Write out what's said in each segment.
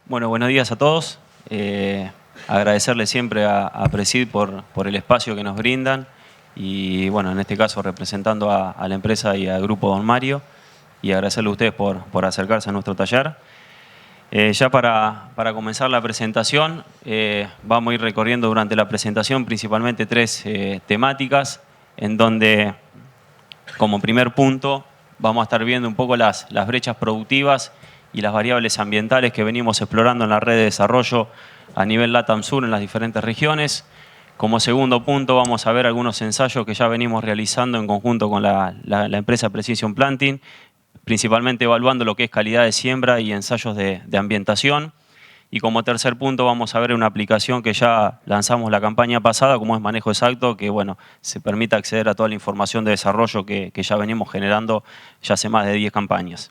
Bueno, buenos días a todos. Agradecerle siempre a Presid por el espacio que nos brindan y, bueno, en este caso representando a la empresa y al Grupo Don Mario, y agradecerle a ustedes por acercarse a nuestro taller. Ya para comenzar la presentación, vamos a ir recorriendo durante la presentación principalmente tres temáticas, en donde, como primer punto, vamos a estar viendo un poco las brechas productivas y las variables ambientales que venimos explorando en la red de desarrollo a nivel LATAM Sur en las diferentes regiones. Como segundo punto vamos a ver algunos ensayos que ya venimos realizando en conjunto con la empresa Precision Planting, principalmente evaluando lo que es calidad de siembra y ensayos de ambientación. Y como tercer punto vamos a ver una aplicación que ya lanzamos la campaña pasada, como es manejo exacto, que bueno, se permite acceder a toda la información de desarrollo que ya venimos generando ya hace más de 10 campañas.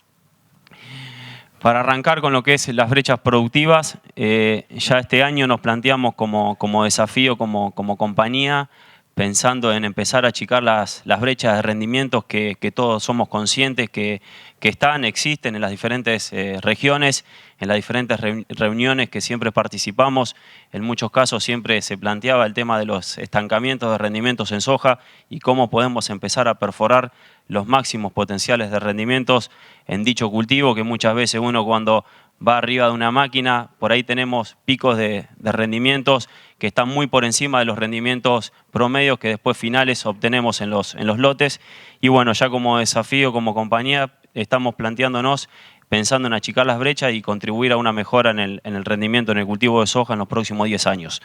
Para arrancar con lo que es las brechas productivas, ya este año nos planteamos como desafío, como compañía, pensando en empezar a achicar las brechas de rendimientos que todos somos conscientes que existen en las diferentes regiones, en las diferentes reuniones que siempre participamos. En muchos casos siempre se planteaba el tema de los estancamientos de rendimientos en soja y cómo podemos empezar a perforar los máximos potenciales de rendimientos en dicho cultivo, que muchas veces uno cuando va arriba de una máquina, por ahí tenemos picos de rendimientos que están muy por encima de los rendimientos promedios que después finales obtenemos en los lotes. Y bueno, ya como desafío, como compañía, estamos planteándonos, pensando en achicar las brechas y contribuir a una mejora en el rendimiento en el cultivo de soja en los próximos 10 años.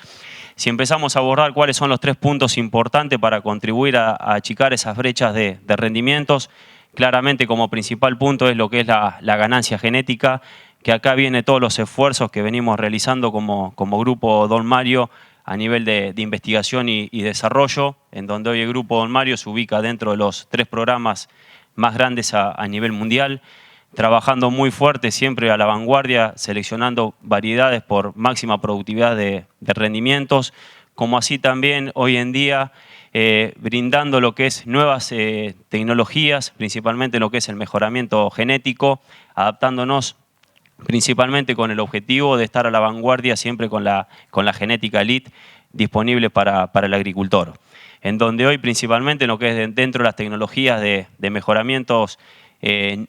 Si empezamos a abordar cuáles son los 3 puntos importantes para contribuir a achicar esas brechas de rendimientos, claramente como principal punto es lo que es la ganancia genética, que acá viene todos los esfuerzos que venimos realizando como Grupo Don Mario a nivel de investigación y desarrollo, en donde hoy el Grupo Don Mario se ubica dentro de los 3 programas más grandes a nivel mundial, trabajando muy fuerte, siempre a la vanguardia, seleccionando variedades por máxima productividad de rendimientos, como así también hoy en día brindando lo que es nuevas tecnologías, principalmente lo que es el mejoramiento genético, adaptándonos principalmente con el objetivo de estar a la vanguardia siempre con la genética elite disponible para el agricultor. En donde hoy principalmente lo que es dentro de las tecnologías de mejoramientos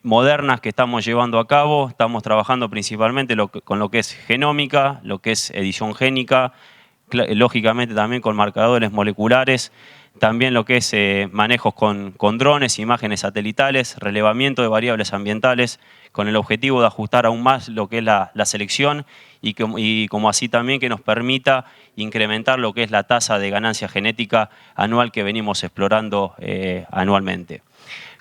modernas que estamos llevando a cabo, estamos trabajando principalmente con lo que es genómica, lo que es edición génica, lógicamente también con marcadores moleculares, también lo que es manejos con drones, imágenes satelitales, relevamiento de variables ambientales, con el objetivo de ajustar aún más lo que es la selección y como así también que nos permita incrementar lo que es la tasa de ganancia genética anual que venimos explorando anualmente.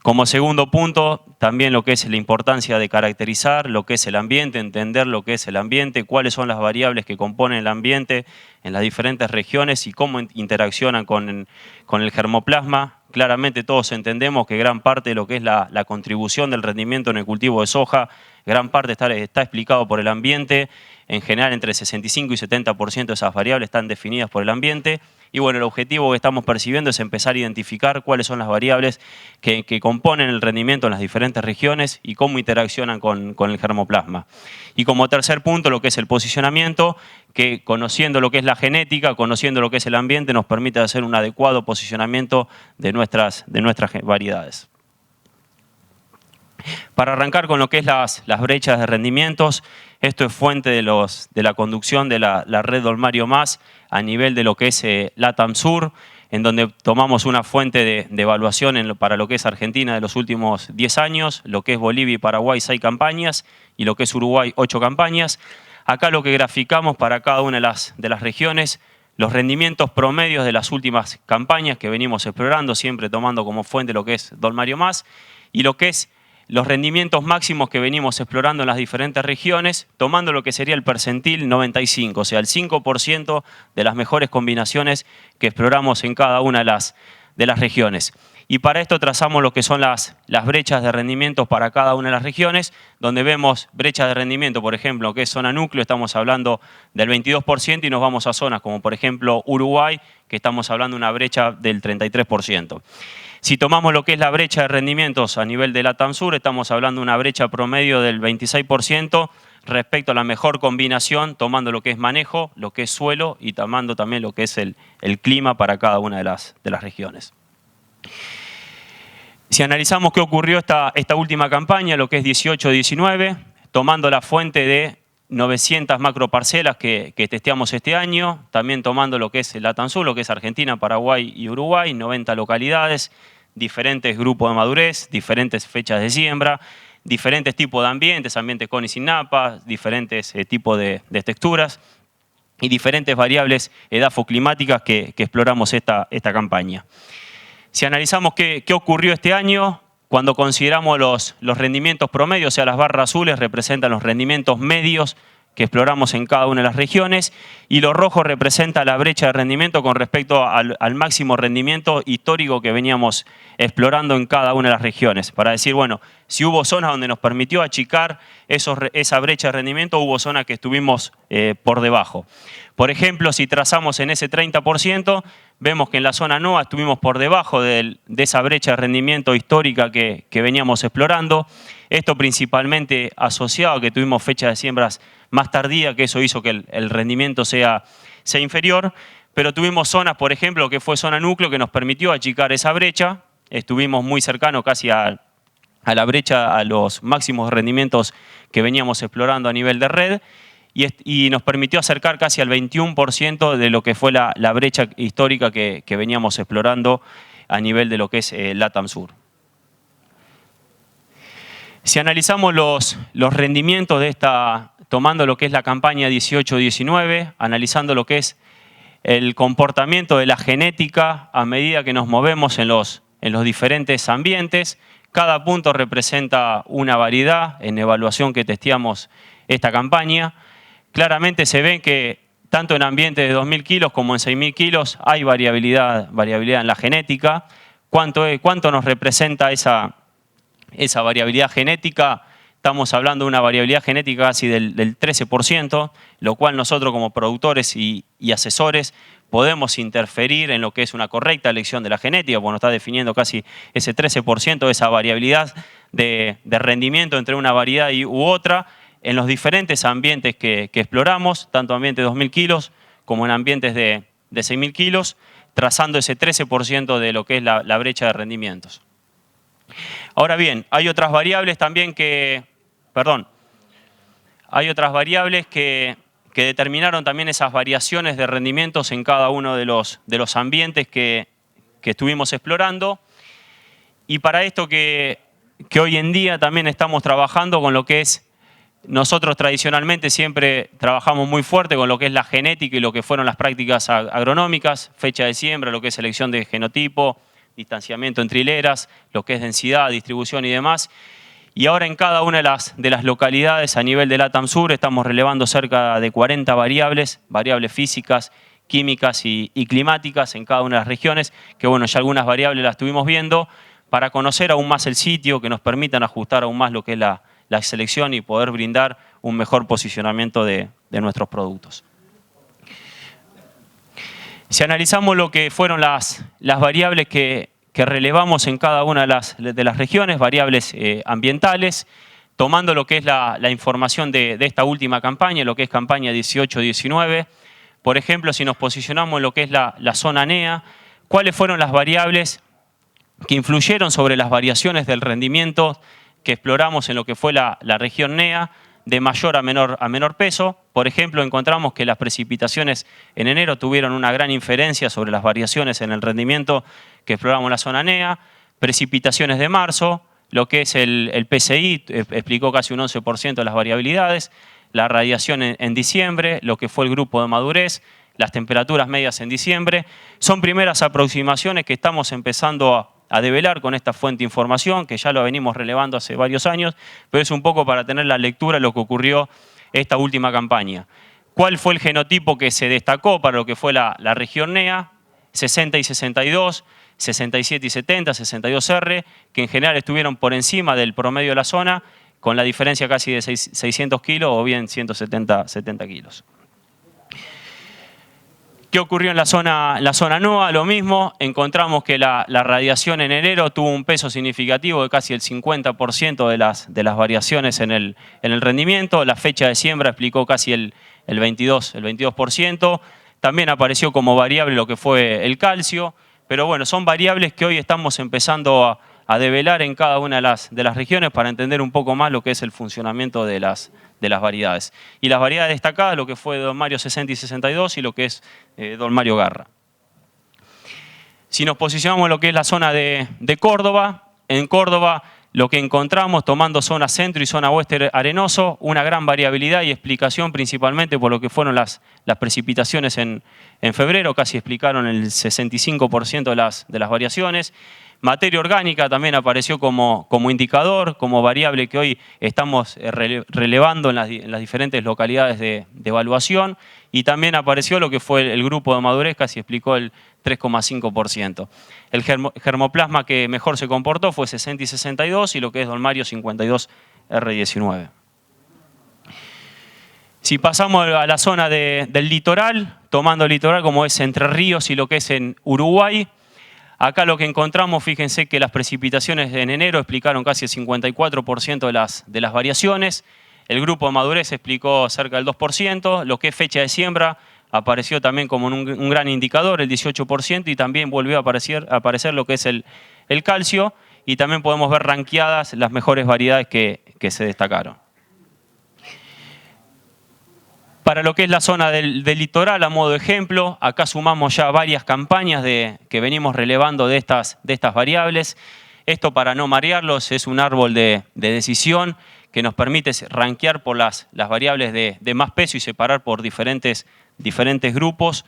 Como segundo punto, también lo que es la importancia de caracterizar lo que es el ambiente, entender lo que es el ambiente, cuáles son las variables que componen el ambiente en las diferentes regiones y cómo interaccionan con el germoplasma. Claramente todos entendemos que gran parte de lo que es la contribución del rendimiento en el cultivo de soja, gran parte está explicado por el ambiente. En general, entre 65 y 70% de esas variables están definidas por el ambiente. Y bueno, el objetivo que estamos percibiendo es empezar a identificar cuáles son las variables que componen el rendimiento en las diferentes regiones y cómo interaccionan con el germoplasma. Y como tercer punto, lo que es el posicionamiento, que conociendo lo que es la genética, conociendo lo que es el ambiente, nos permite hacer un adecuado posicionamiento de nuestras variedades. Para arrancar con lo que es las brechas de rendimientos, esto es fuente de la conducción de la red Don Mario Más a nivel de lo que es LATAM Sur, en donde tomamos una fuente de evaluación para lo que es Argentina de los últimos 10 años, lo que es Bolivia y Paraguay 6 campañas y lo que es Uruguay 8 campañas. Acá lo que graficamos para cada una de las regiones, los rendimientos promedios de las últimas campañas que venimos explorando, siempre tomando como fuente lo que es Don Mario Más, y lo que es los rendimientos máximos que venimos explorando en las diferentes regiones, tomando lo que sería el percentil 95, o sea, el 5% de las mejores combinaciones que exploramos en cada una de las regiones. Y para esto trazamos lo que son las brechas de rendimientos para cada una de las regiones, donde vemos brechas de rendimiento, por ejemplo, que es zona núcleo, estamos hablando del 22% y nos vamos a zonas como por ejemplo Uruguay, que estamos hablando de una brecha del 33%. Si tomamos lo que es la brecha de rendimientos a nivel de LATAM Sur, estamos hablando de una brecha promedio del 26%, respecto a la mejor combinación, tomando lo que es manejo, lo que es suelo y tomando también lo que es el clima para cada una de las regiones. Si analizamos qué ocurrió esta última campaña, lo que es 18-19, tomando la fuente de 900 macroparcelas que testeamos este año, también tomando lo que es el LATAM Sur, lo que es Argentina, Paraguay y Uruguay, 90 localidades, diferentes grupos de madurez, diferentes fechas de siembra, diferentes tipos de ambientes con y sin napa, diferentes tipos de texturas y diferentes variables edafoclimáticas que exploramos esta campaña. Si analizamos qué ocurrió este año, cuando consideramos los rendimientos promedios, o sea, las barras azules representan los rendimientos medios que exploramos en cada una de las regiones y lo rojo representa la brecha de rendimiento con respecto al máximo rendimiento histórico que veníamos explorando en cada una de las regiones. Para decir, bueno, si hubo zonas donde nos permitió achicar esa brecha de rendimiento, hubo zonas que estuvimos por debajo. Por ejemplo, si trazamos en ese 30%, vemos que en la zona NOA estuvimos por debajo de esa brecha de rendimiento histórica que veníamos explorando. Esto principalmente asociado a que tuvimos fechas de siembras más tardía, que eso hizo que el rendimiento sea inferior, pero tuvimos zonas, por ejemplo, que fue zona núcleo, que nos permitió achicar esa brecha. Estuvimos muy cercanos casi a la brecha, a los máximos rendimientos que veníamos explorando a nivel de red, y nos permitió acercar casi al 21% de lo que fue la brecha histórica que veníamos explorando a nivel de lo que es LATAM Sur. Si analizamos los rendimientos de tomando lo que es la campaña 18-19, analizando lo que es el comportamiento de la genética a medida que nos movemos en los diferentes ambientes, cada punto representa una variedad en evaluación que testeamos esta campaña. Claramente se ve que tanto en ambientes de 2.000 kilos como en 6.000 kilos hay variabilidad en la genética. ¿Cuánto nos representa esa variabilidad genética? Estamos hablando de una variabilidad genética casi del 13%, lo cual nosotros como productores y asesores podemos interferir en lo que es una correcta elección de la genética, porque nos está definiendo casi ese 13% de esa variabilidad de rendimiento entre una variedad u otra en los diferentes ambientes que exploramos, tanto ambientes de 2.000 kilos como en ambientes de 6.000 kilos, trazando ese 13% de lo que es la brecha de rendimientos. Ahora bien, hay otras variables también que determinaron también esas variaciones de rendimientos en cada uno de los ambientes que estuvimos explorando. Y para esto que hoy en día también estamos trabajando con lo que es, nosotros tradicionalmente siempre trabajamos muy fuerte con lo que es la genética y lo que fueron las prácticas agronómicas, fecha de siembra, lo que es selección de genotipo, distanciamiento entre hileras, lo que es densidad, distribución y demás. Y ahora en cada una de las localidades a nivel de LATAM Sur estamos relevando cerca de 40 variables físicas, químicas y climáticas en cada una de las regiones, que bueno, ya algunas variables las estuvimos viendo, para conocer aún más el sitio, que nos permitan ajustar aún más lo que es la selección y poder brindar un mejor posicionamiento de nuestros productos. Si analizamos lo que fueron las variables que relevamos en cada una de las regiones, variables ambientales, tomando lo que es la información de esta última campaña, lo que es campaña 18-19, por ejemplo, si nos posicionamos en lo que es la zona NEA, ¿cuáles fueron las variables que influyeron sobre las variaciones del rendimiento que exploramos en lo que fue la región NEA, de mayor a menor peso? Por ejemplo, encontramos que las precipitaciones en enero tuvieron una gran inferencia sobre las variaciones en el rendimiento que exploramos en la zona NEA. Precipitaciones de marzo, lo que es el PCI, explicó casi un 11% de las variabilidades. La radiación en diciembre, lo que fue el grupo de madurez, las temperaturas medias en diciembre. Son primeras aproximaciones que estamos empezando a develar con esta fuente de información, que ya lo venimos relevando hace varios años, pero es un poco para tener la lectura de lo que ocurrió esta última campaña. ¿Cuál fue el genotipo que se destacó para lo que fue la región NEA? 60 y 62, 67 y 70, 62R, que en general estuvieron por encima del promedio de la zona, con la diferencia casi de 600 kilos o bien 170 kilos. ¿Qué ocurrió en la zona NOA? Lo mismo, encontramos que la radiación en enero tuvo un peso significativo de casi el 50% de las variaciones en el rendimiento. La fecha de siembra explicó casi el 22%. También apareció como variable lo que fue el calcio, pero bueno, son variables que hoy estamos empezando a develar en cada una de las regiones para entender un poco más lo que es el funcionamiento de las variedades. Y las variedades destacadas, lo que fue Don Mario 60 y 62 y lo que es Don Mario Garra. Si nos posicionamos en lo que es la zona de Córdoba, en Córdoba lo que encontramos, tomando zona centro y zona oeste arenoso, una gran variabilidad y explicación principalmente por lo que fueron las precipitaciones en febrero, casi explicaron el 65% de las variaciones. Materia orgánica también apareció como indicador, como variable que hoy estamos relevando en las diferentes localidades de evaluación, y también apareció lo que fue el grupo de madurez, casi explicó el 3,5%. El germoplasma que mejor se comportó fue 60 y 62 y lo que es Don Mario 52R19. Si pasamos a la zona del litoral, tomando el litoral como es Entre Ríos y lo que es en Uruguay, acá lo que encontramos, fíjense que las precipitaciones en enero explicaron casi el 54% de las variaciones. El grupo de madurez explicó cerca del 2%. Lo que es fecha de siembra apareció también como un gran indicador, el 18%, y también volvió a aparecer lo que es el calcio. Y también podemos ver rankeadas las mejores variedades que se destacaron. Para lo que es la zona del litoral, a modo de ejemplo, acá sumamos ya varias campañas que venimos relevando de estas variables. Esto, para no marearlos, es un árbol de decisión que nos permite rankear por las variables de más peso y separar por diferentes grupos.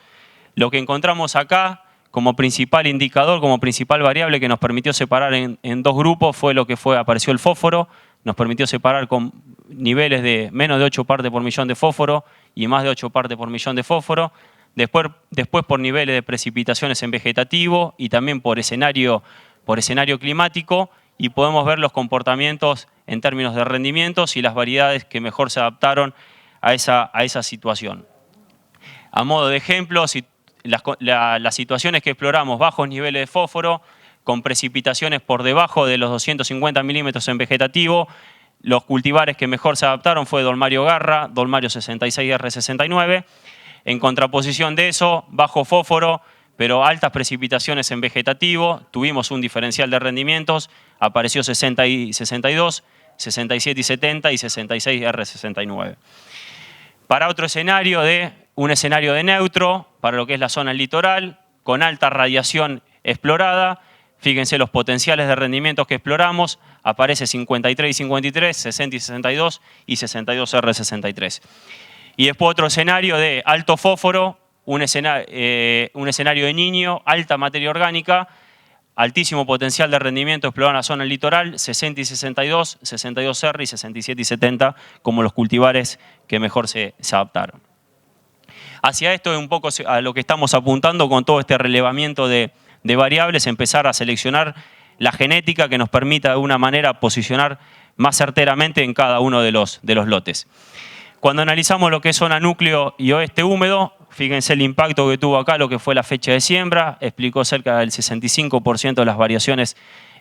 Lo que encontramos acá como principal indicador, como principal variable que nos permitió separar en dos grupos fue lo que apareció el fósforo. Nos permitió separar con niveles de menos de 8 partes por millón de fósforo y más de 8 partes por millón de fósforo. Después por niveles de precipitaciones en vegetativo y también por escenario climático, y podemos ver los comportamientos en términos de rendimientos y las variedades que mejor se adaptaron a esa situación. A modo de ejemplo, las situaciones que exploramos, bajos niveles de fósforo, con precipitaciones por debajo de los 250 milímetros en vegetativo, los cultivares que mejor se adaptaron fue Don Mario Garra, Don Mario 66R69. En contraposición de eso, bajo fósforo, pero altas precipitaciones en vegetativo, tuvimos un diferencial de rendimientos, apareció 60 y 62, 67 y 70 y 66R69. Para otro escenario, un escenario de neutro, para lo que es la zona litoral, con alta radiación explorada, fíjense los potenciales de rendimientos que exploramos, aparece 53 y 53, 60 y 62 y 62R63. Y después otro escenario de alto fósforo, un escenario de niño, alta materia orgánica, altísimo potencial de rendimiento explorado en la zona litoral, 60 y 62, 62R y 67 y 70 como los cultivares que mejor se adaptaron. Hacia esto es un poco a lo que estamos apuntando con todo este relevamiento de variables, empezar a seleccionar la genética que nos permita de alguna manera posicionar más certeramente en cada uno de los lotes. Cuando analizamos lo que es zona núcleo y oeste húmedo, fíjense el impacto que tuvo acá lo que fue la fecha de siembra, explicó cerca del 65% de las variaciones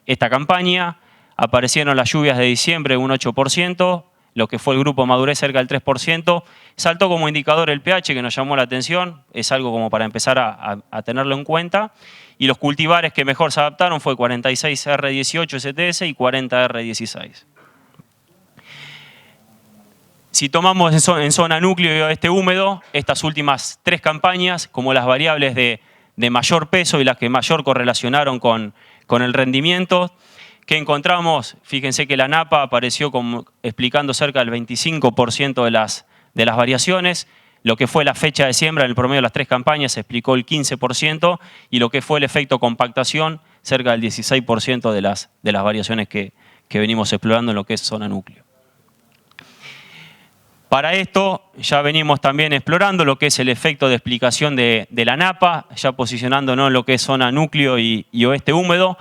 esta campaña, aparecieron las lluvias de diciembre un 8%, lo que fue el grupo madurez cerca del 3%, saltó como indicador el pH que nos llamó la atención, es algo como para empezar a tenerlo en cuenta, y los cultivares que mejor se adaptaron fue 46R18 STS y 40R16. Si tomamos en zona núcleo y oeste húmedo, estas últimas tres campañas, como las variables de mayor peso y las que mayor correlacionaron con el rendimiento, ¿qué encontramos? Fíjense que la napa apareció explicando cerca del 25% de las variaciones. Lo que fue la fecha de siembra en el promedio de las tres campañas explicó el 15%, y lo que fue el efecto compactación, cerca del 16% de las variaciones que venimos explorando en lo que es zona núcleo. Para esto ya venimos también explorando lo que es el efecto de explicación de la napa, ya posicionándonos en lo que es zona núcleo y oeste húmedo.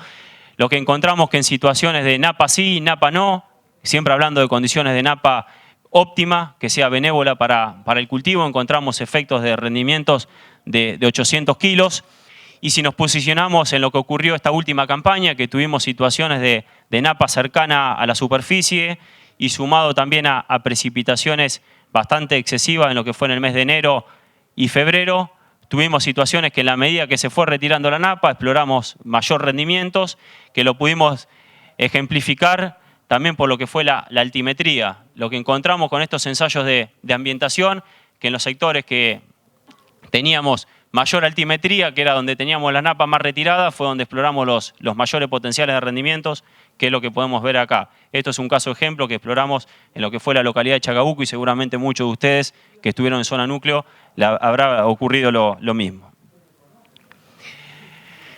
Lo que encontramos que en situaciones de napa sí, napa no, siempre hablando de condiciones de napa óptima, que sea benévola para el cultivo. Encontramos efectos de rendimientos de 800 kilos. Y si nos posicionamos en lo que ocurrió esta última campaña, que tuvimos situaciones de napa cercana a la superficie y sumado también a precipitaciones bastante excesivas en lo que fue en el mes de enero y febrero, tuvimos situaciones que en la medida que se fue retirando la napa, exploramos mayor rendimientos, que lo pudimos ejemplificar también por lo que fue la altimetría. Lo que encontramos con estos ensayos de ambientación, que en los sectores que teníamos mayor altimetría, que era donde teníamos la napa más retirada, fue donde exploramos los mayores potenciales de rendimientos, que es lo que podemos ver acá. Esto es un caso ejemplo que exploramos en lo que fue la localidad de Chacabuco y seguramente muchos de ustedes que estuvieron en zona núcleo habrá ocurrido lo mismo.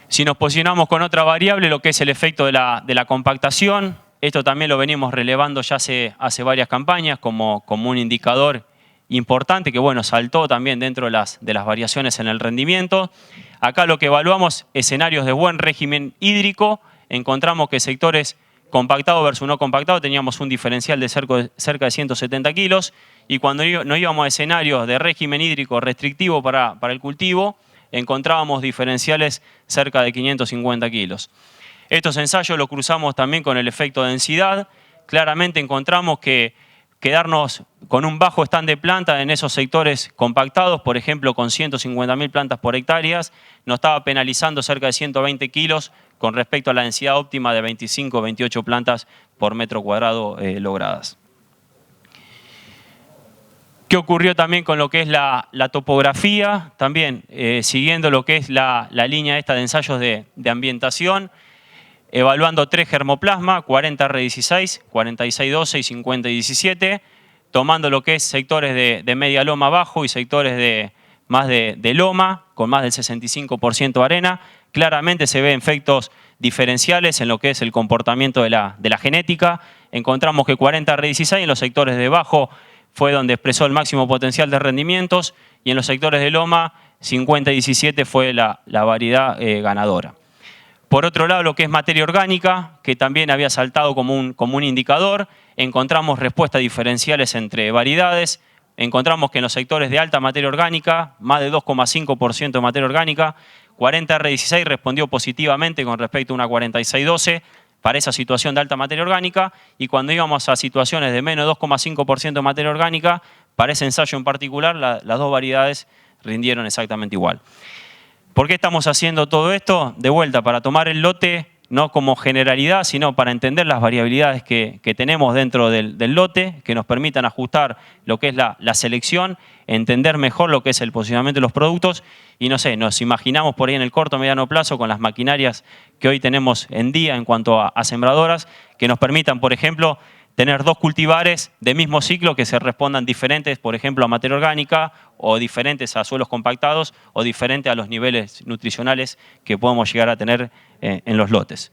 Si nos posicionamos con otra variable, lo que es el efecto de la compactación, esto también lo venimos relevando ya hace varias campañas como un indicador importante que, bueno, saltó también dentro de las variaciones en el rendimiento. Acá lo que evaluamos escenarios de buen régimen hídrico. Encontramos que sectores compactados versus no compactados teníamos un diferencial de cerca de 170 kilos y cuando nos íbamos a escenarios de régimen hídrico restrictivo para el cultivo, encontrábamos diferenciales cerca de 550 kilos. Estos ensayos los cruzamos también con el efecto de densidad. Claramente encontramos que quedarnos con un bajo stand de planta en esos sectores compactados, por ejemplo con 150.000 plantas por hectáreas, nos estaba penalizando cerca de 120 kilos con respecto a la densidad óptima de 25 o 28 plantas por metro cuadrado logradas. ¿Qué ocurrió también con lo que es la topografía? También siguiendo lo que es la línea esta de ensayos de ambientación, evaluando 3 germoplasma, 40R16, 4612 y 5017, tomando lo que es sectores de media loma bajo y sectores más de loma, con más del 65% de arena. Claramente se ven efectos diferenciales en lo que es el comportamiento de la genética. Encontramos que 40R16 en los sectores de bajo fue donde expresó el máximo potencial de rendimientos y en los sectores de loma 5017 fue la variedad ganadora. Por otro lado, lo que es materia orgánica, que también había saltado como un indicador, encontramos respuestas diferenciales entre variedades. Encontramos que en los sectores de alta materia orgánica, más de 2,5% de materia orgánica, 40R16 respondió positivamente con respecto a una 4612 para esa situación de alta materia orgánica, y cuando íbamos a situaciones de menos de 2,5% de materia orgánica, para ese ensayo en particular, las dos variedades rindieron exactamente igual. ¿Por qué estamos haciendo todo esto? De vuelta, para tomar el lote no como generalidad, sino para entender las variabilidades que tenemos dentro del lote, que nos permitan ajustar lo que es la selección, entender mejor lo que es el posicionamiento de los productos y, no sé, nos imaginamos por ahí en el corto o mediano plazo con las maquinarias que hoy tenemos en día en cuanto a sembradoras, que nos permitan, por ejemplo, tener 2 cultivares de mismo ciclo que se respondan diferentes, por ejemplo, a materia orgánica o diferentes a suelos compactados o diferentes a los niveles nutricionales que podemos llegar a tener en los lotes.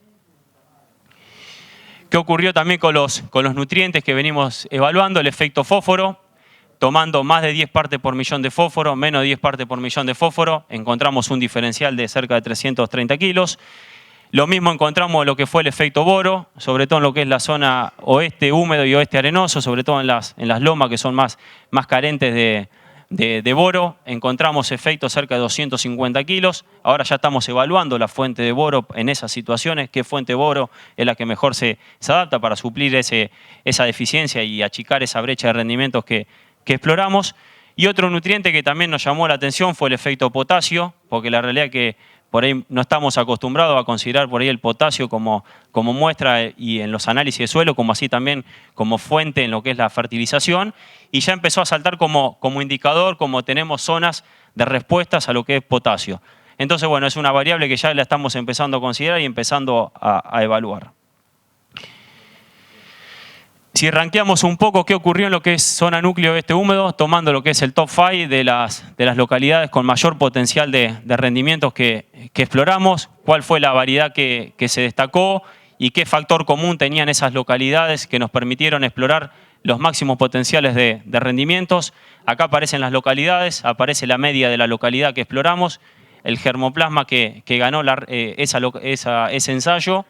¿Qué ocurrió también con los nutrientes que venimos evaluando? El efecto fósforo, tomando más de 10 partes por millón de fósforo, menos de 10 partes por millón de fósforo, encontramos un diferencial de cerca de 330 kilos. Lo mismo encontramos lo que fue el efecto boro, sobre todo en lo que es la zona oeste húmedo y oeste arenoso, sobre todo en las lomas que son más carentes de boro. Encontramos efectos cerca de 250 kilos. Ahora ya estamos evaluando la fuente de boro en esas situaciones, qué fuente de boro es la que mejor se adapta para suplir esa deficiencia y achicar esa brecha de rendimientos que exploramos. Y otro nutriente que también nos llamó la atención fue el efecto potasio, porque la realidad es que por ahí no estamos acostumbrados a considerar por ahí el potasio como muestra y en los análisis de suelo, como así también como fuente en lo que es la fertilización. Y ya empezó a saltar como indicador, como tenemos zonas de respuestas a lo que es potasio. Entonces, bueno, es una variable que ya la estamos empezando a considerar y empezando a evaluar. Si ranqueamos un poco qué ocurrió en lo que es zona núcleo oeste húmedo, tomando lo que es el top 5 de las localidades con mayor potencial de rendimientos que exploramos, cuál fue la variedad que se destacó y qué factor común tenían esas localidades que nos permitieron explorar los máximos potenciales de rendimientos. Acá aparecen las localidades, aparece la media de la localidad que exploramos, el germoplasma que ganó ese ensayo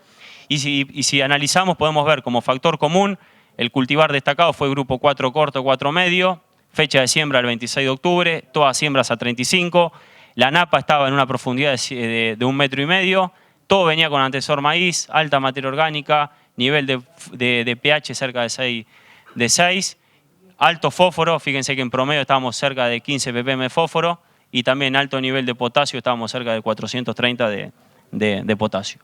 y si analizamos podemos ver como factor común El cultivar destacado fue grupo 4 corto, 4 medio, fecha de siembra el 26 de octubre, todas siembras a 35. La napa estaba en una profundidad de 1,5 metros. Todo venía con antecesor maíz, alta materia orgánica, nivel de pH cerca de 6. Alto fósforo, fíjense que en promedio estábamos cerca de 15 ppm de fósforo. Y también alto nivel de potasio, estábamos cerca de 430 de potasio.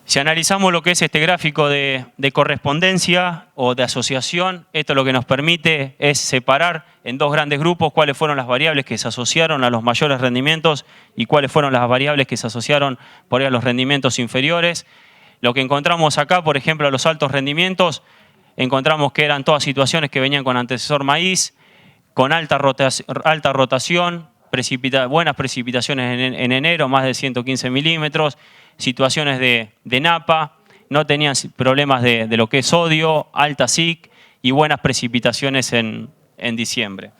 Si analizamos lo que es este gráfico de correspondencia o de asociación, esto lo que nos permite es separar en dos grandes grupos cuáles fueron las variables que se asociaron a los mayores rendimientos y cuáles fueron las variables que se asociaron por ahí a los rendimientos inferiores. Lo que encontramos acá, por ejemplo, a los altos rendimientos, encontramos que eran todas situaciones que venían con antecesor maíz, con alta rotación, buenas precipitaciones en enero, más de 115 milímetros, situaciones de napa, no tenían problemas de lo que es sodio, alta SIC y buenas precipitaciones en diciembre.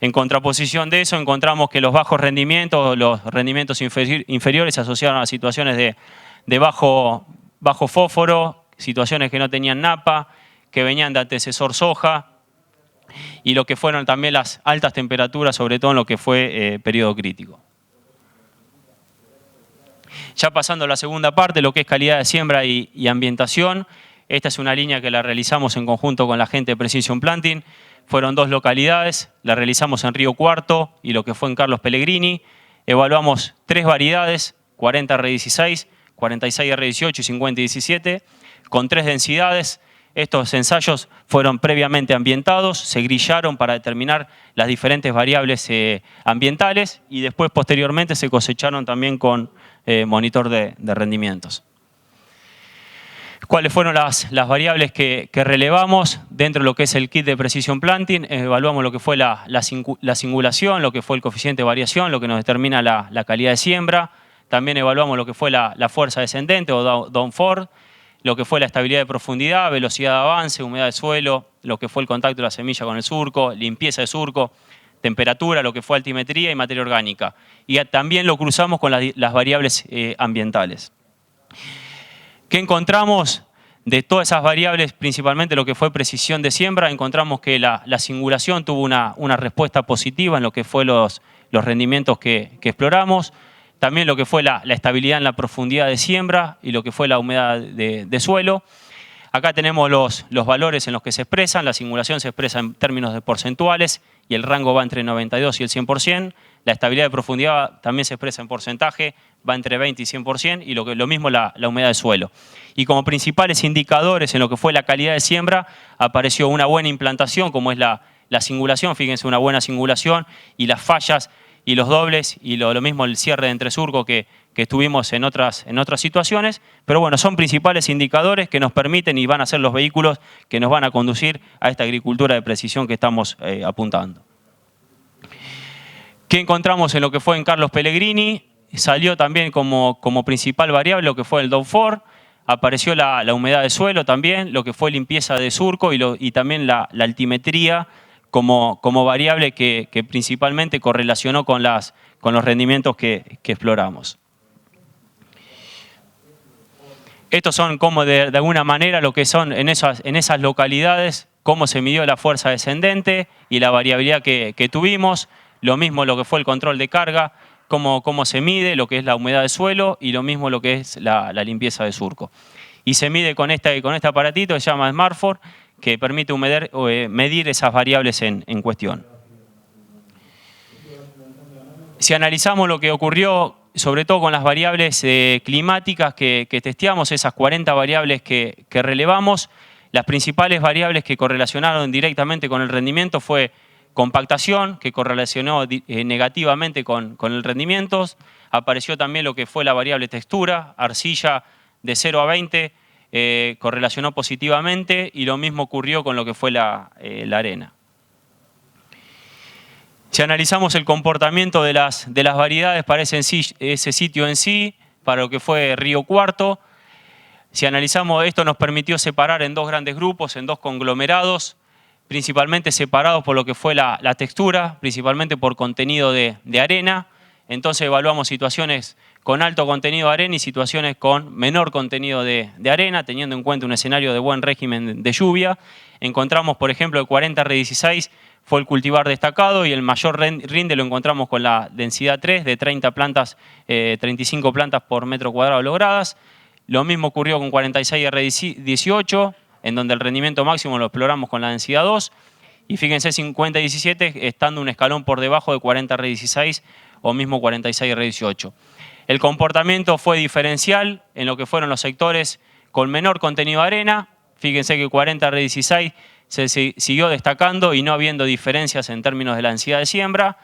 En contraposición de eso encontramos que los bajos rendimientos, los rendimientos inferiores se asociaron a situaciones de bajo fósforo, situaciones que no tenían napa, que venían de antecesor soja, y lo que fueron también las altas temperaturas, sobre todo en lo que fue periodo crítico. Ya pasando a la segunda parte, lo que es calidad de siembra y ambientación. Esta es una línea que la realizamos en conjunto con la gente de Precision Planting. Fueron dos localidades, la realizamos en Río Cuarto y lo que fue en Carlos Pellegrini. Evaluamos 3 variedades, 40R16, 46R18 y 50R17, con 3 densidades. Estos ensayos fueron previamente ambientados, se grillaron para determinar las diferentes variables ambientales y después posteriormente se cosecharon también con monitor de rendimientos. ¿Cuáles fueron las variables que relevamos dentro de lo que es el kit de Precision Planting? Evaluamos lo que fue la singulación, lo que fue el coeficiente de variación, lo que nos determina la calidad de siembra. También evaluamos lo que fue la fuerza descendente o downforce, lo que fue la estabilidad de profundidad, velocidad de avance, humedad de suelo, lo que fue el contacto de la semilla con el surco, limpieza de surco, temperatura, lo que fue altimetría y materia orgánica. Y también lo cruzamos con las variables ambientales. ¿Qué encontramos de todas esas variables? Principalmente lo que fue precisión de siembra, encontramos que la singulación tuvo una respuesta positiva en lo que fue los rendimientos que exploramos. También lo que fue la estabilidad en la profundidad de siembra y lo que fue la humedad de suelo. Acá tenemos los valores en los que se expresan. La simulación se expresa en términos de porcentuales y el rango va entre el 92 y el 100%. La estabilidad de profundidad también se expresa en porcentaje, va entre 20 y 100%, y lo mismo la humedad de suelo. Y como principales indicadores en lo que fue la calidad de siembra, apareció una buena implantación, como es la singulación. Fíjense, una buena singulación y las fallas y los dobles, y lo mismo el cierre de entresurco que estuvimos en otras situaciones. Pero bueno, son principales indicadores que nos permiten y van a ser los vehículos que nos van a conducir a esta agricultura de precisión que estamos apuntando. ¿Qué encontramos en lo que fue en Carlos Pellegrini? Salió también como principal variable lo que fue el downforce. Apareció la humedad de suelo también, lo que fue limpieza de surco y también la altimetría como variable que principalmente correlacionó con los rendimientos que exploramos. Estos son como de alguna manera lo que son en esas localidades, cómo se midió la fuerza descendente y la variabilidad que tuvimos. Lo mismo lo que fue el control de carga, cómo se mide lo que es la humedad de suelo y lo mismo lo que es la limpieza de surco. Y se mide con este aparatito que se llama Smartforce, que permite medir esas variables en cuestión. Si analizamos lo que ocurrió, sobre todo con las variables climáticas que testeamos, esas 40 variables que relevamos, las principales variables que correlacionaron directamente con el rendimiento fue compactación, que correlacionó negativamente con el rendimiento. Apareció también lo que fue la variable textura, arcilla de 0 a 20, correlacionó positivamente, y lo mismo ocurrió con lo que fue la arena. Si analizamos el comportamiento de las variedades para ese sitio en sí, para lo que fue Río Cuarto, si analizamos esto, nos permitió separar en dos grandes grupos, en dos conglomerados, principalmente separados por lo que fue la textura, principalmente por contenido de arena. Entonces evaluamos situaciones con alto contenido de arena y situaciones con menor contenido de arena, teniendo en cuenta un escenario de buen régimen de lluvia. Encontramos, por ejemplo, el 40R16 fue el cultivar destacado y el mayor rinde lo encontramos con la densidad 3 de 35 plantas por metro cuadrado logradas. Lo mismo ocurrió con 46R18, en donde el rendimiento máximo lo exploramos con la densidad 2. Y fíjense, 50R17 estando un escalón por debajo de 40R16 o mismo 46R18. El comportamiento fue diferencial en lo que fueron los sectores con menor contenido de arena. Fíjense que 40R16 se siguió destacando y no habiendo diferencias en términos de la densidad de siembra.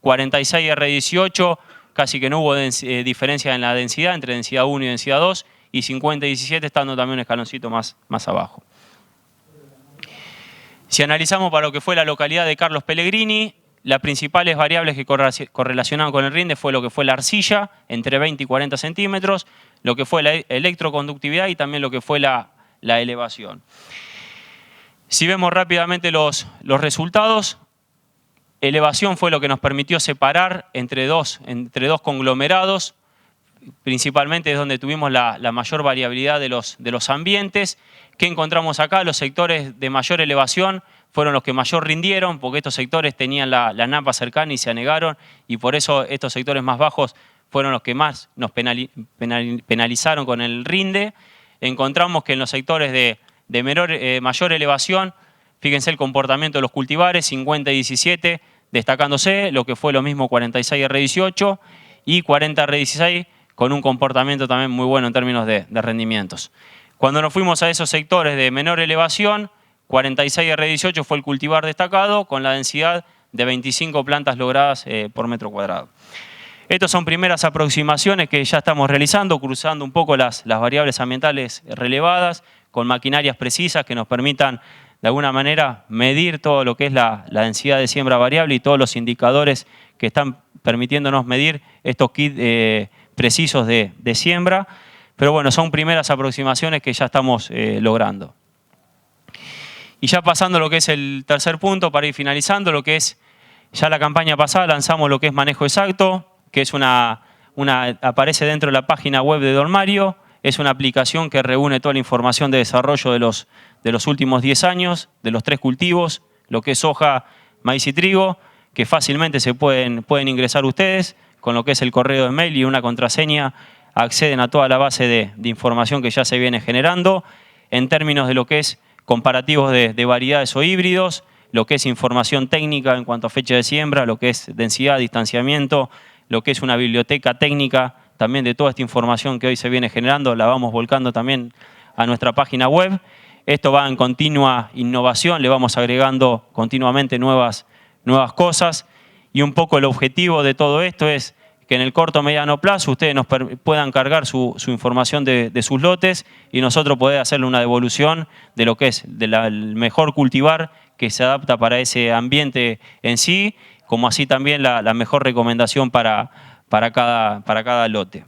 46R18 casi que no hubo diferencia en la densidad, entre densidad 1 y densidad 2. Y 50R17 estando también un escaloncito más abajo. Si analizamos para lo que fue la localidad de Carlos Pellegrini, las principales variables que correlacionaban con el rinde fue lo que fue la arcilla, entre 20 y 40 centímetros, lo que fue la electroconductividad y también lo que fue la elevación. Si vemos rápidamente los resultados, elevación fue lo que nos permitió separar entre dos conglomerados, principalmente es donde tuvimos la mayor variabilidad de los ambientes. ¿Qué encontramos acá? Los sectores de mayor elevación fueron los que mayor rindieron, porque estos sectores tenían la napa cercana y se anegaron, y por eso estos sectores más bajos fueron los que más nos penalizaron con el rinde. Encontramos que en los sectores de mayor elevación, fíjense el comportamiento de los cultivares, 50R17 destacándose, lo que fue lo mismo 46R18 y 40R16 con un comportamiento también muy bueno en términos de rendimientos. Cuando nos fuimos a esos sectores de menor elevación, 46R18 fue el cultivar destacado con la densidad de 25 plantas logradas por metro cuadrado. Estas son primeras aproximaciones que ya estamos realizando, cruzando un poco las variables ambientales relevadas con maquinarias precisas que nos permitan de alguna manera medir todo lo que es la densidad de siembra variable y todos los indicadores que están permitiéndonos medir estos kits precisos de siembra. Pero bueno, son primeras aproximaciones que ya estamos logrando. Y ya pasando a lo que es el tercer punto, para ir finalizando, lo que es, ya la campaña pasada lanzamos lo que es manejo exacto, que es aparece dentro de la página web de Don Mario, es una aplicación que reúne toda la información de desarrollo de los últimos 10 años, de los 3 cultivos, lo que es soja, maíz y trigo, que fácilmente se pueden ingresar ustedes, con lo que es el correo de mail y una contraseña, acceden a toda la base de información que ya se viene generando, en términos de lo que es comparativos de variedades o híbridos, lo que es información técnica en cuanto a fecha de siembra, lo que es densidad, distanciamiento, lo que es una biblioteca técnica también de toda esta información que hoy se viene generando, la vamos volcando también a nuestra página web. Esto va en continua innovación, le vamos agregando continuamente nuevas cosas y un poco el objetivo de todo esto es que en el corto o mediano plazo ustedes nos puedan cargar su información de sus lotes y nosotros poder hacerle una devolución de lo que es el mejor cultivar que se adapta para ese ambiente en sí, como así también la mejor recomendación para cada lote.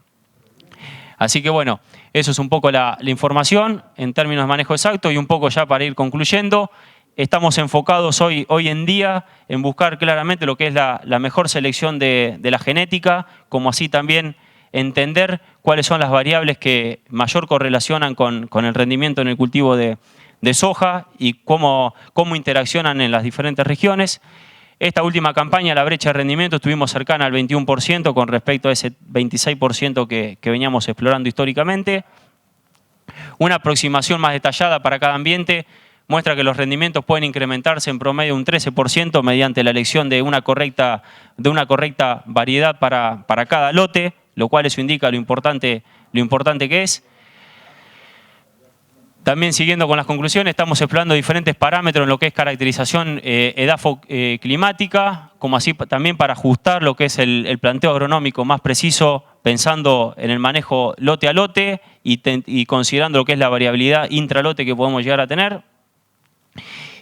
Así que bueno, eso es un poco la información en términos de manejo exacto y un poco ya para ir concluyendo. Estamos enfocados hoy en día en buscar claramente lo que es la mejor selección de la genética, como así también entender cuáles son las variables que mayor correlacionan con el rendimiento en el cultivo de soja y cómo interaccionan en las diferentes regiones. Esta última campaña, la brecha de rendimiento, estuvimos cercana al 21% con respecto a ese 26% que veníamos explorando históricamente. Una aproximación más detallada para cada ambiente muestra que los rendimientos pueden incrementarse en promedio un 13% mediante la elección de una correcta variedad para cada lote, lo cual eso indica lo importante que es. También siguiendo con las conclusiones, estamos explorando diferentes parámetros en lo que es caracterización edafo-climática, como así también para ajustar lo que es el planteo agronómico más preciso, pensando en el manejo lote a lote y considerando lo que es la variabilidad intralote que podemos llegar a tener.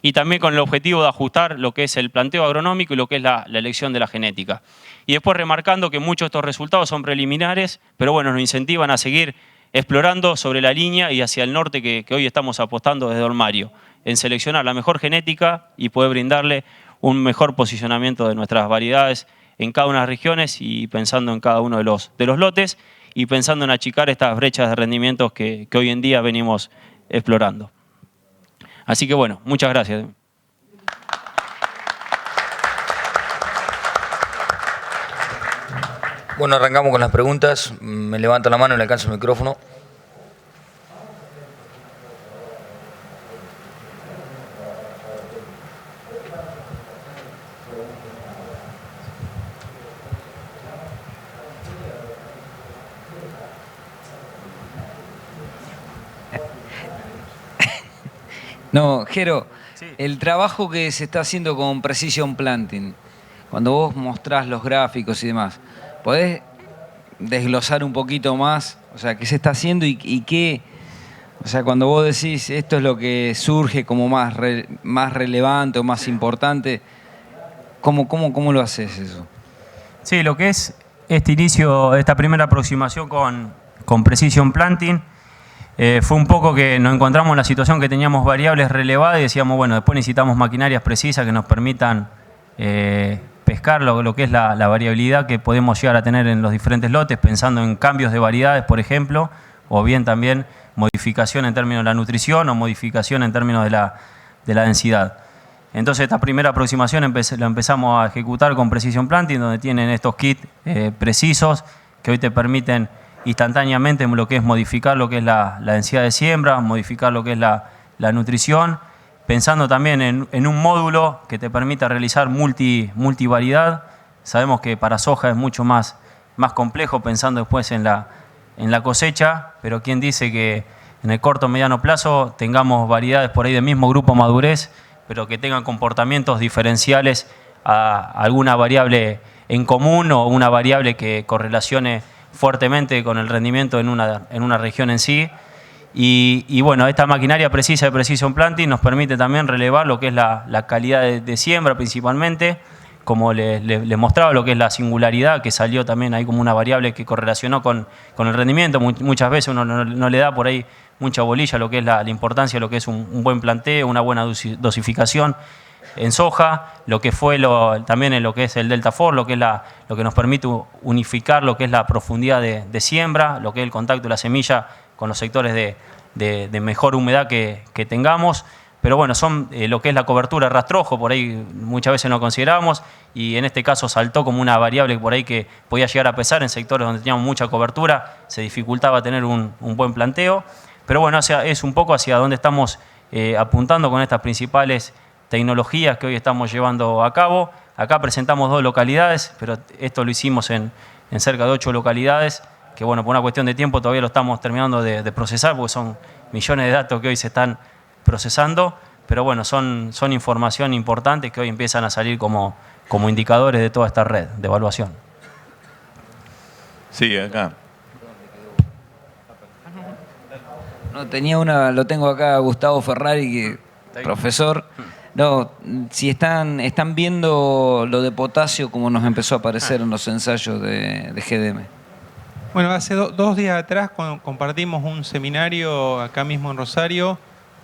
Y también con el objetivo de ajustar lo que es el planteo agronómico y lo que es la elección de la genética. Y después remarcando que muchos de estos resultados son preliminares, pero bueno, nos incentivan a seguir explorando sobre la línea y hacia el norte que hoy estamos apostando desde Don Mario, en seleccionar la mejor genética y poder brindarle un mejor posicionamiento de nuestras variedades en cada una de las regiones y pensando en cada uno de los lotes y pensando en achicar estas brechas de rendimientos que hoy en día venimos explorando. Así que bueno, muchas gracias. Bueno, arrancamos con las preguntas. Me levanto la mano y le alcanzo el micrófono. No, Jero, Sí. el trabajo que se está haciendo con Precision Planting, cuando vos mostrás los gráficos y demás, ¿podés desglosar un poquito más? O sea, ¿qué se está haciendo y qué? O sea, cuando vos decís esto es lo que surge como más relevante o más importante, ¿cómo lo haces eso? Sí, lo que es este inicio, esta primera aproximación con Precision Planting, fue un poco que nos encontramos en la situación que teníamos variables relevadas y decíamos, bueno, después necesitamos maquinarias precisas que nos permitan pescar lo que es la variabilidad que podemos llegar a tener en los diferentes lotes, pensando en cambios de variedades, por ejemplo, o bien también modificación en términos de la nutrición o modificación en términos de la densidad. Entonces esta primera aproximación la empezamos a ejecutar con Precision Planting, donde tienen estos kits precisos que hoy te permiten instantáneamente lo que es modificar lo que es la densidad de siembra, modificar lo que es la nutrición, pensando también en un módulo que te permita realizar multivariedad. Sabemos que para soja es mucho más complejo, pensando después en la cosecha, pero quién dice que en el corto o mediano plazo tengamos variedades por ahí del mismo grupo madurez, pero que tengan comportamientos diferenciales a alguna variable en común o una variable que correlacione fuertemente con el rendimiento en una región en sí. Y bueno, esta maquinaria precisa de Precision Planting nos permite también relevar lo que es la calidad de siembra principalmente, como les mostraba, lo que es la singularidad, que salió también ahí como una variable que correlacionó con el rendimiento. Muchas veces uno no le da por ahí mucha bolilla a lo que es la importancia de lo que es un buen planteo, una buena dosificación en soja, lo que fue también en lo que es el Delta Force, lo que nos permite unificar lo que es la profundidad de siembra, lo que es el contacto de la semilla con los sectores de mejor humedad que tengamos. Pero bueno, son lo que es la cobertura de rastrojo, por ahí muchas veces no consideramos, y en este caso saltó como una variable por ahí que podía llegar a pesar en sectores donde teníamos mucha cobertura, se dificultaba tener un buen planteo. Pero bueno, es un poco hacia donde estamos apuntando con estas principales tecnologías que hoy estamos llevando a cabo. Acá presentamos 2 localidades, pero esto lo hicimos en cerca de 8 localidades, que bueno, por una cuestión de tiempo todavía lo estamos terminando de procesar, porque son millones de datos que hoy se están procesando, pero bueno, son información importante que hoy empiezan a salir como indicadores de toda esta red de evaluación. Sí, acá. No, lo tengo acá, Gustavo Ferrari, profesor. No, si están viendo lo de potasio como nos empezó a aparecer en los ensayos de GDM. Bueno, hace 2 días atrás compartimos un seminario acá mismo en Rosario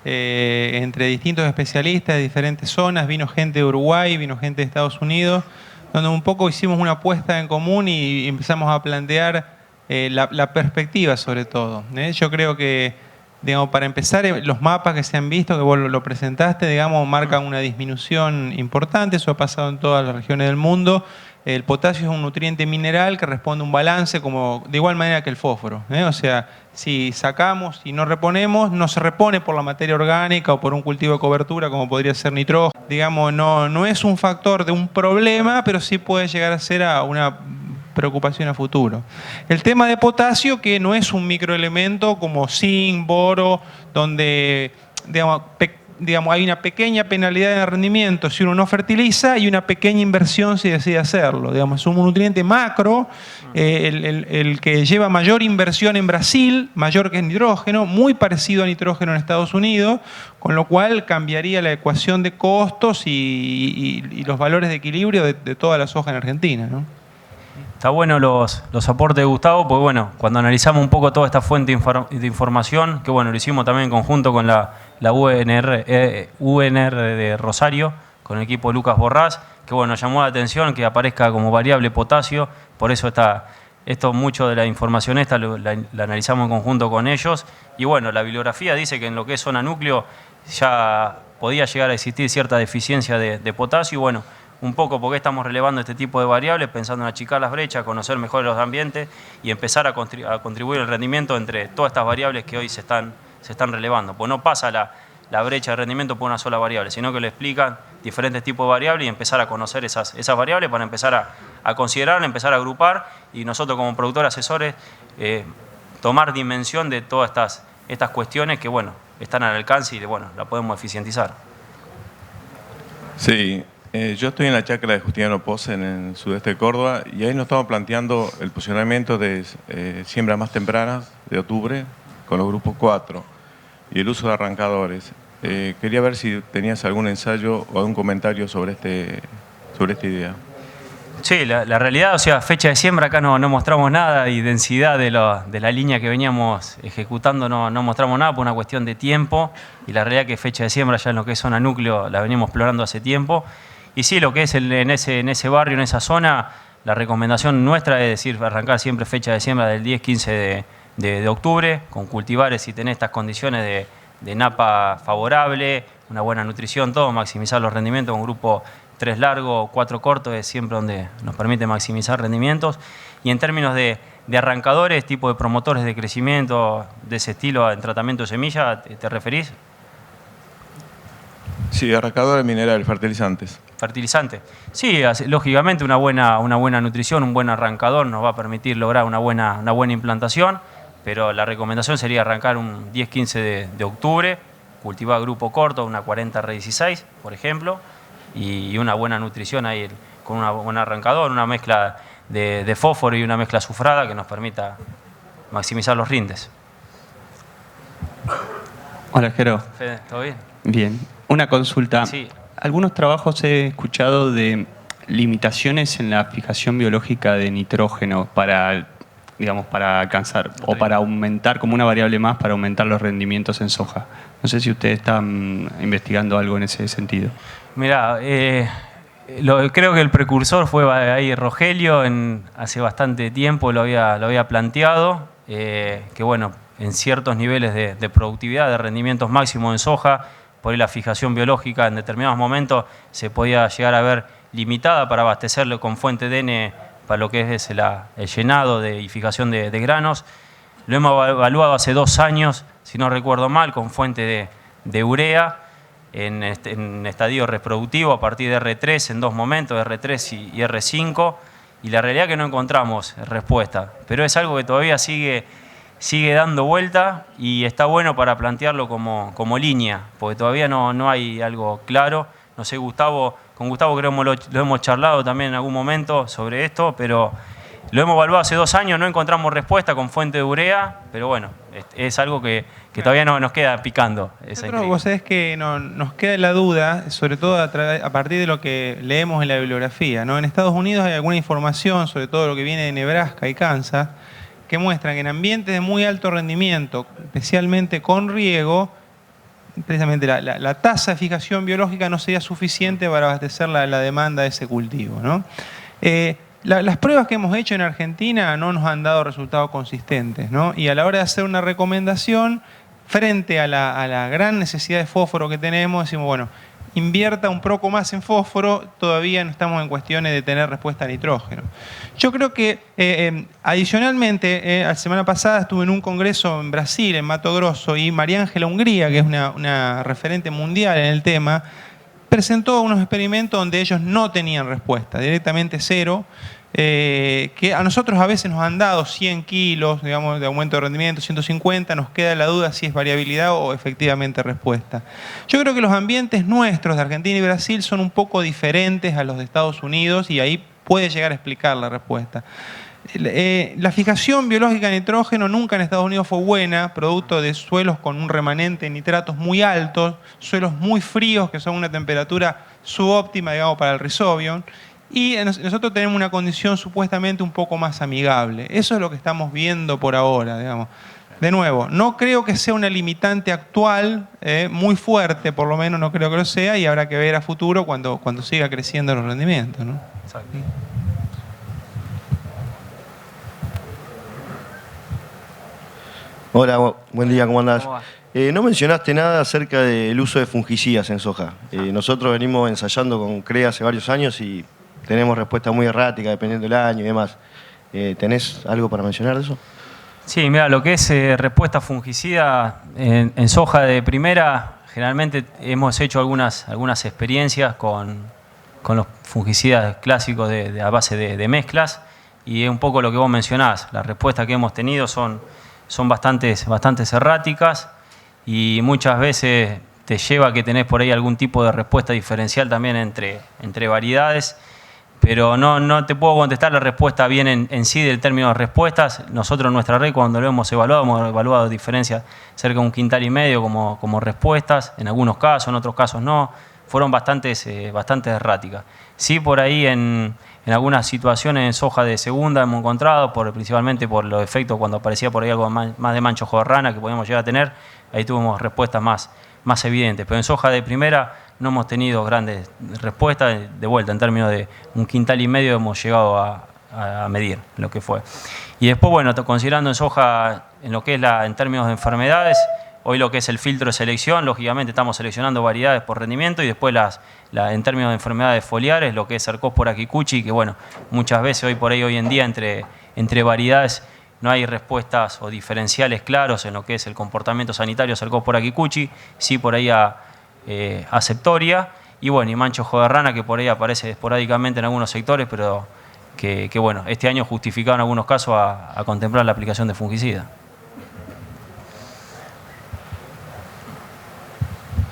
entre distintos especialistas de diferentes zonas. Vino gente de Uruguay, vino gente de Estados Unidos, donde un poco hicimos una apuesta en común y empezamos a plantear la perspectiva sobre todo. Yo creo que, digamos, para empezar, los mapas que se han visto, que vos lo presentaste, digamos, marcan una disminución importante. Eso ha pasado en todas las regiones del mundo. El potasio es un nutriente mineral que responde a un balance de igual manera que el fósforo. O sea, si sacamos y no reponemos, no se repone por la materia orgánica o por un cultivo de cobertura como podría ser nitrógeno. Digamos, no es un factor de un problema, pero sí puede llegar a ser una preocupación a futuro. El tema de potasio, que no es un microelemento como zinc, boro, donde digamos, hay una pequeña penalidad de rendimiento si uno no fertiliza y una pequeña inversión si decide hacerlo. Digamos, es un nutriente macro, el que lleva mayor inversión en Brasil, mayor que el nitrógeno, muy parecido a nitrógeno en Estados Unidos, con lo cual cambiaría la ecuación de costos y los valores de equilibrio de toda la soja en Argentina, ¿no? Está bueno los aportes de Gustavo, porque bueno, cuando analizamos un poco toda esta fuente de información, que bueno, lo hicimos también en conjunto con la UNR de Rosario, con el equipo de Lucas Borrás, que bueno, nos llamó la atención que aparezca como variable potasio, por eso mucho de la información la analizamos en conjunto con ellos. Y bueno, la bibliografía dice que en lo que es zona núcleo ya podía llegar a existir cierta deficiencia de potasio. Y bueno, un poco porque estamos relevando este tipo de variables, pensando en achicar las brechas, conocer mejor los ambientes y empezar a contribuir el rendimiento entre todas estas variables que hoy se están relevando. Pues no pasa la brecha de rendimiento por una sola variable, sino que le explican diferentes tipos de variables y empezar a conocer esas variables para empezar a considerar, empezar a agrupar y nosotros como productores asesores tomar dimensión de todas estas cuestiones que bueno, están al alcance y bueno, la podemos eficientizar. Sí, yo estoy en la chacra de Justiniano Pose en el sudeste de Córdoba y ahí nos estamos planteando el posicionamiento de siembras más tempranas de octubre con los grupos 4 y el uso de arrancadores. Quería ver si tenías algún ensayo o algún comentario sobre esta idea. Sí, la realidad, o sea, fecha de siembra acá no mostramos nada y densidad de la línea que veníamos ejecutando no mostramos nada por una cuestión de tiempo y la realidad que fecha de siembra ya en lo que es zona núcleo la venimos explorando hace tiempo. Y sí, lo que es en ese barrio, en esa zona, la recomendación nuestra es decir, arrancar siempre fecha de siembra del 10-15 de octubre, con cultivares si tenés estas condiciones de napa favorable, una buena nutrición, todo, maximizar los rendimientos con grupo 3 largo, 4 corto, es siempre donde nos permite maximizar rendimientos. Y en términos de arrancadores, tipo de promotores de crecimiento de ese estilo en tratamiento de semilla, ¿te referís? Sí, arrancadores minerales, fertilizantes. Fertilizante. Sí, lógicamente una buena nutrición, un buen arrancador nos va a permitir lograr una buena implantación, pero la recomendación sería arrancar un 10-15 de octubre, cultivar grupo corto, una 40-16, por ejemplo, y una buena nutrición ahí con un buen arrancador, una mezcla de fósforo y una mezcla azufrada que nos permita maximizar los rindes. Hola, Jero. Fede, ¿todo bien? Bien. Una consulta. Sí. Algunos trabajos he escuchado de limitaciones en la fijación biológica de nitrógeno para alcanzar o para aumentar como una variable más para aumentar los rendimientos en soja. No sé si ustedes están investigando algo en ese sentido. Mirá, creo que el precursor fue ahí Rogelio, hace bastante tiempo lo había planteado, que bueno, en ciertos niveles de productividad, de rendimientos máximos en soja, por ahí la fijación biológica en determinados momentos se podía llegar a ver limitada para abastecerlo con fuente de N para lo que es el llenado y fijación de granos. Lo hemos evaluado hace 2 años, si no recuerdo mal, con fuente de urea en estadio reproductivo a partir de R3 en 2 momentos, R3 y R5, y la realidad es que no encontramos respuesta, pero es algo que todavía sigue dando vuelta y está bueno para plantearlo como línea, porque todavía no hay algo claro. No sé, con Gustavo creo que lo hemos charlado también en algún momento sobre esto, pero lo hemos evaluado hace 2 años, no encontramos respuesta con fuente de urea, pero bueno, es algo que todavía nos queda picando. Nosotros, vos sabés que nos queda la duda, sobre todo a partir de lo que leemos en la bibliografía, ¿no? En Estados Unidos hay alguna información, sobre todo lo que viene de Nebraska y Kansas, que muestran que en ambientes de muy alto rendimiento, especialmente con riego, precisamente la tasa de fijación biológica no sería suficiente para abastecer la demanda de ese cultivo, ¿no? Las pruebas que hemos hecho en Argentina no nos han dado resultados consistentes, ¿no? Y a la hora de hacer una recomendación, frente a la gran necesidad de fósforo que tenemos, decimos, bueno, invierta un poco más en fósforo, todavía no estamos en cuestiones de tener respuesta a nitrógeno. Yo creo que adicionalmente, la semana pasada estuve en un congreso en Brasil, en Mato Grosso, y María Ángela Hungría, que es una referente mundial en el tema, presentó unos experimentos donde ellos no tenían respuesta, directamente cero, que a nosotros a veces nos han dado 100 kilos, digamos, de aumento de rendimiento, 150, nos queda la duda si es variabilidad o efectivamente respuesta. Yo creo que los ambientes nuestros de Argentina y Brasil son un poco diferentes a los de Estados Unidos y ahí puede llegar a explicar la respuesta. La fijación biológica de nitrógeno nunca en Estados Unidos fue buena, producto de suelos con un remanente de nitratos muy altos, suelos muy fríos que son una temperatura subóptima, digamos, para el Rhizobium. Y nosotros tenemos una condición supuestamente un poco más amigable. Eso es lo que estamos viendo por ahora, digamos. De nuevo, no creo que sea una limitante actual, muy fuerte por lo menos, no creo que lo sea, y habrá que ver a futuro cuando siga creciendo los rendimientos, ¿no? Exacto. Hola, buen día, ¿cómo andás? ¿Cómo va? No mencionaste nada acerca del uso de fungicidas en soja. Nosotros venimos ensayando con CREA hace varios años y tenemos respuesta muy errática dependiendo del año y demás. ¿Tenés algo para mencionar de eso? Sí, mira, lo que es respuesta fungicida en soja de primera, generalmente hemos hecho algunas experiencias con los fungicidas clásicos a base de mezclas, y es un poco lo que vos mencionás. Las respuestas que hemos tenido son bastante erráticas, y muchas veces te lleva a que tenés por ahí algún tipo de respuesta diferencial también entre variedades. Pero no te puedo contestar la respuesta bien en sí del término de respuestas. Nosotros en nuestra red, cuando lo hemos evaluado diferencias cerca de 1,5 quintales como respuestas, en algunos casos, en otros casos no. Fueron bastante erráticas. Sí, por ahí en algunas situaciones en soja de segunda hemos encontrado, principalmente por los efectos cuando aparecía por ahí algo más de mancho ojo de rana que podíamos llegar a tener, ahí tuvimos respuestas más evidentes. Pero en soja de primera no hemos tenido grandes respuestas. De vuelta, en términos de 1,5 quintales hemos llegado a medir lo que fue. Y después, bueno, considerando en soja en lo que es en términos de enfermedades, hoy lo que es el filtro de selección, lógicamente estamos seleccionando variedades por rendimiento, y después en términos de enfermedades foliares, lo que es Cercospora kikuchi, que bueno, muchas veces hoy en día entre variedades no hay respuestas o diferenciales claros en lo que es el comportamiento sanitario Cercospora kikuchi, sí por ahí a Septoria, y bueno, y mancho ojo de rana, que por ahí aparece esporádicamente en algunos sectores, pero que bueno, este año justificado en algunos casos a contemplar la aplicación de fungicida.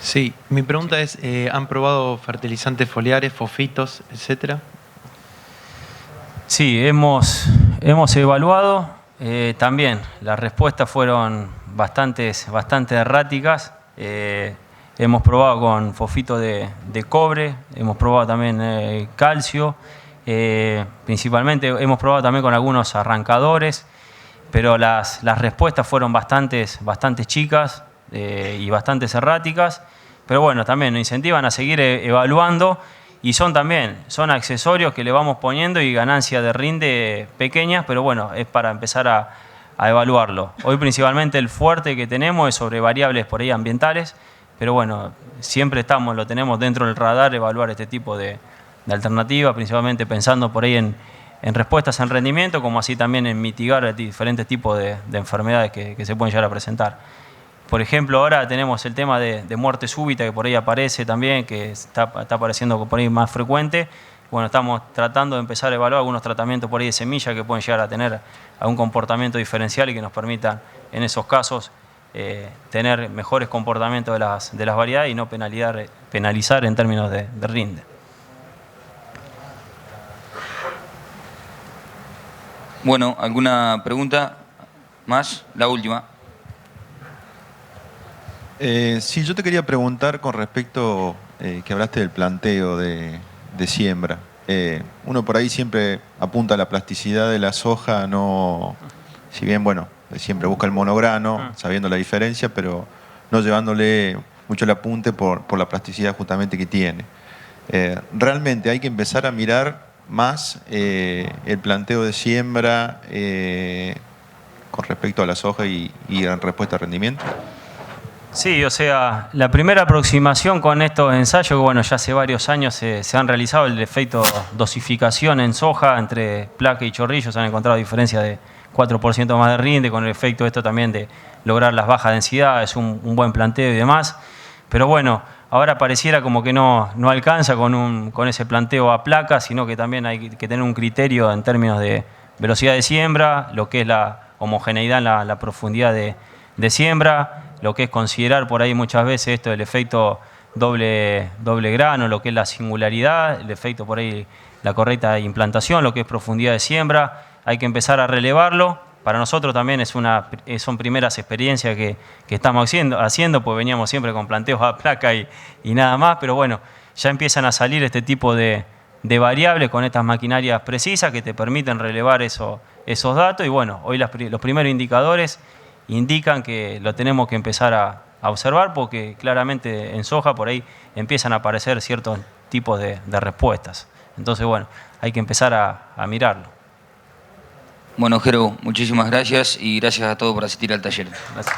Sí, mi pregunta es, ¿han probado fertilizantes foliares, fosfitos, etcétera? Sí, hemos evaluado. También las respuestas fueron bastante erráticas. Hemos probado con fosfito de cobre, hemos probado también calcio, principalmente hemos probado también con algunos arrancadores, pero las respuestas fueron bastante chicas y bastante erráticas. Pero bueno, también nos incentivan a seguir evaluando, y son accesorios que le vamos poniendo y ganancias de rinde pequeñas, pero bueno, es para empezar a evaluarlo. Hoy principalmente el fuerte que tenemos es sobre variables por ahí ambientales, pero bueno, siempre lo tenemos dentro del radar evaluar este tipo de alternativas, principalmente pensando por ahí en respuestas en rendimiento, como así también en mitigar diferentes tipos de enfermedades que se pueden llegar a presentar. Por ejemplo, ahora tenemos el tema de muerte súbita, que por ahí aparece también, que está apareciendo por ahí más frecuente. Bueno, estamos tratando de empezar a evaluar algunos tratamientos por ahí de semilla que pueden llegar a tener algún comportamiento diferencial y que nos permitan, en esos casos, tener mejores comportamientos de las variedades y no penalizar en términos de rinde. Bueno, ¿alguna pregunta más? La última. Sí, yo te quería preguntar con respecto, que hablaste del planteo de siembra. Uno por ahí siempre apunta a la plasticidad de la soja, si bien, bueno, siempre busca el monograno, sabiendo la diferencia, pero no llevándole mucho el apunte por la plasticidad justamente que tiene. Realmente hay que empezar a mirar más el planteo de siembra con respecto a la soja y en respuesta a rendimiento. Sí, o sea, la primera aproximación con estos ensayos, que bueno, ya hace varios años se han realizado, el efecto dosificación en soja entre placa y chorrillo, se han encontrado diferencias de 4% más de rinde, con el efecto esto también de lograr las bajas densidades, un buen planteo y demás. Pero bueno, ahora pareciera como que no alcanza con ese planteo a placa, sino que también hay que tener un criterio en términos de velocidad de siembra, lo que es la homogeneidad en la profundidad de siembra, lo que es considerar por ahí muchas veces esto del efecto doble grano, lo que es la singularidad, el efecto por ahí, la correcta implantación, lo que es profundidad de siembra. Hay que empezar a relevarlo. Para nosotros también son primeras experiencias que estamos haciendo, pues veníamos siempre con planteos a placa y nada más, pero bueno, ya empiezan a salir este tipo de variables con estas maquinarias precisas que te permiten relevar esos datos. Y bueno, hoy los primeros indicadores indican que lo tenemos que empezar a observar, porque claramente en soja por ahí empiezan a aparecer ciertos tipos de respuestas. Entonces, bueno, hay que empezar a mirarlo. Bueno, Jero, muchísimas gracias y gracias a todos por asistir al taller. Gracias.